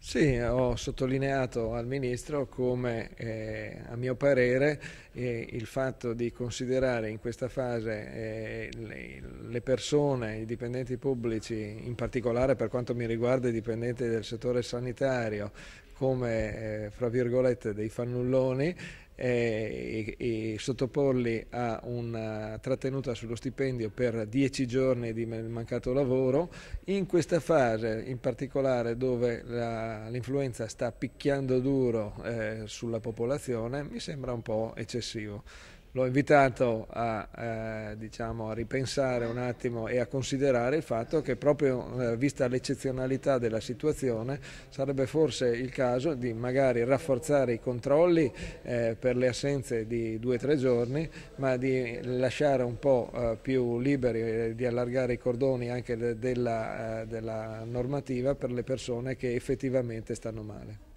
Sì, ho sottolineato al Ministro come, a mio parere, il fatto di considerare in questa fase le persone, i dipendenti pubblici, in particolare per quanto mi riguarda i dipendenti del settore sanitario, come, fra virgolette, dei fannulloni, e sottoporli a una trattenuta sullo stipendio per 10 giorni di mancato lavoro, in questa fase in particolare dove l'influenza sta picchiando duro sulla popolazione, mi sembra un po' eccessivo. L'ho invitato diciamo, a ripensare un attimo e a considerare il fatto che proprio vista l'eccezionalità della situazione sarebbe forse il caso di magari rafforzare i controlli per le assenze di 2 o 3 giorni, ma di lasciare un po' più liberi, di allargare i cordoni anche della normativa per le persone che effettivamente stanno male.